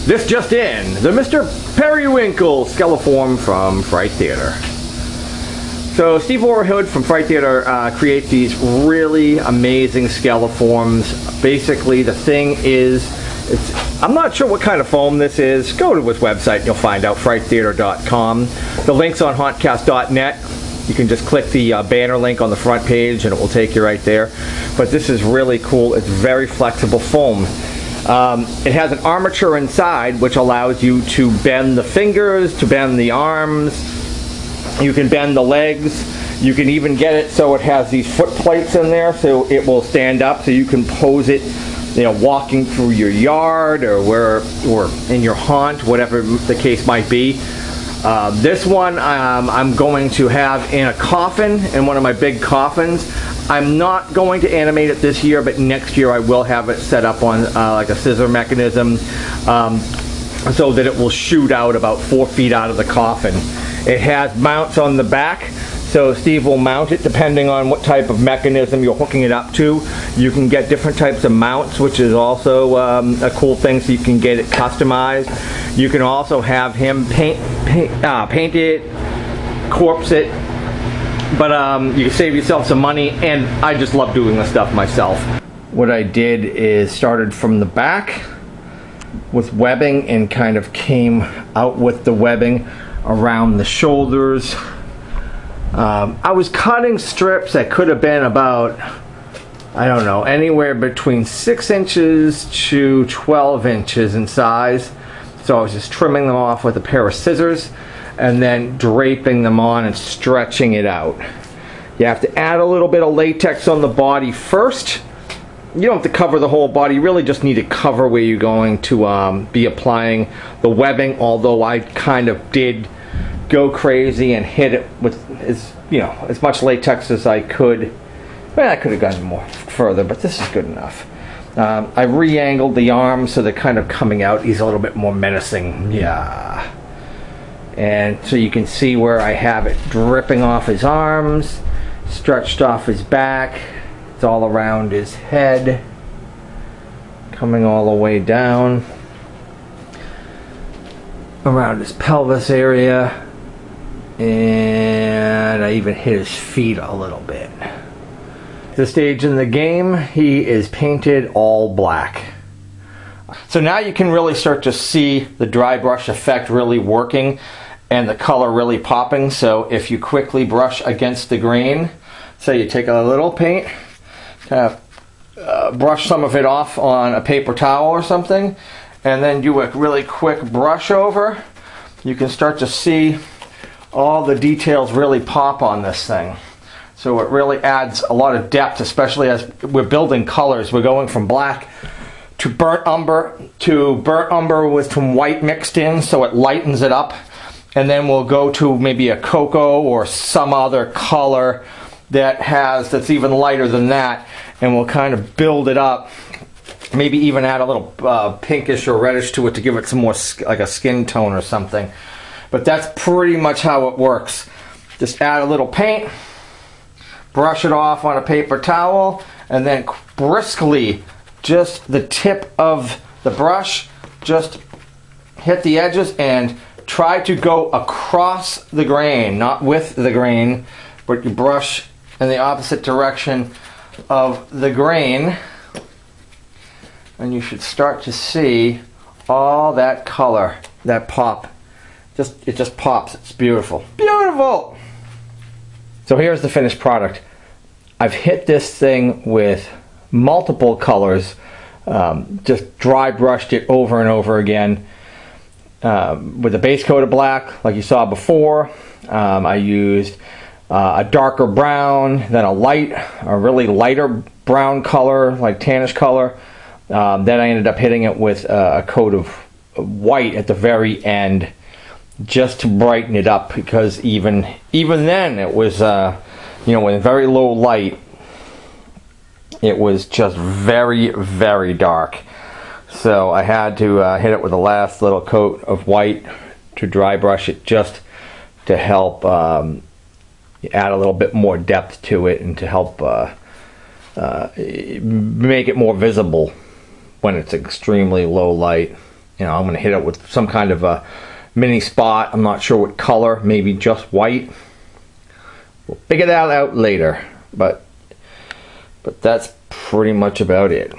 This just in, the Mr. Periwinkle Skeleform from Fright Theatre. So Steve Overhood from Fright Theatre creates these really amazing Skeleforms. Basically, the thing is, I'm not sure what kind of foam this is. Go to his website and you'll find out, frighttheatre.com. The link's on hauntcast.net. You can just click the banner link on the front page and it will take you right there. But this is really cool. It's very flexible foam. It has an armature inside which allows you to bend the fingers, to bend the arms. You can bend the legs. You can even get it so it has these foot plates in there so it will stand up, so you can pose it, you know, walking through your yard or in your haunt, whatever the case might be. This one I'm going to have in a coffin, in one of my big coffins. I'm not going to animate it this year, but next year I will have it set up on like a scissor mechanism so that it will shoot out about 4 feet out of the coffin. It has mounts on the back, so Steve will mount it depending on what type of mechanism you're hooking it up to. You can get different types of mounts, which is also a cool thing, so you can get it customized. You can also have him paint it, corpse it, but you can save yourself some money, and I just love doing this stuff myself. What I did is started from the back with webbing and kind of came out with the webbing around the shoulders. I was cutting strips that could have been about, I don't know, anywhere between 6 inches to 12 inches in size. So I was just trimming them off with a pair of scissors and then draping them on and stretching it out. You have to add a little bit of latex on the body first. You don't have to cover the whole body. You really just need to cover where you're going to be applying the webbing, although I kind of did go crazy and hit it with as much latex as I could. Well, I could have gone more further, but this is good enough. I re-angled the arms so they're kind of coming out. He's a little bit more menacing. Yeah. And so you can see where I have it dripping off his arms, stretched off his back. It's all around his head, coming all the way down, around his pelvis area, and I even hit his feet a little bit. At this stage in the game, he is painted all black. So now you can really start to see the dry brush effect really working and the color really popping. So if you quickly brush against the grain, so you take a little paint, kind of brush some of it off on a paper towel or something, and then do a really quick brush over, you can start to see all the details really pop on this thing. So it really adds a lot of depth, especially as we're building colors. We're going from black to burnt umber with some white mixed in, so it lightens it up, and then we'll go to maybe a cocoa or some other color that's even lighter than that, and we'll kind of build it up, maybe even add a little pinkish or reddish to it to give it some more like a skin tone or something. But that's pretty much how it works. Just add a little paint, brush it off on a paper towel, and then briskly, just the tip of the brush, just hit the edges and try to go across the grain, not with the grain, but you brush in the opposite direction of the grain, and you should start to see all that color, that pop. It just pops. It's beautiful. Beautiful! So here's the finished product. I've hit this thing with multiple colors, just dry brushed it over and over again with a base coat of black like you saw before. I used a darker brown, then a really lighter brown color, like tannish color. Then I ended up hitting it with a coat of white at the very end, just to brighten it up, because even then it was with very low light, it was just very, very dark. So I had to hit it with the last little coat of white to dry brush it, just to help add a little bit more depth to it and to help make it more visible when it's extremely low light. You know, I'm going to hit it with some kind of a mini spot. I'm not sure what color, maybe just white. We'll figure that out later, but that's pretty much about it.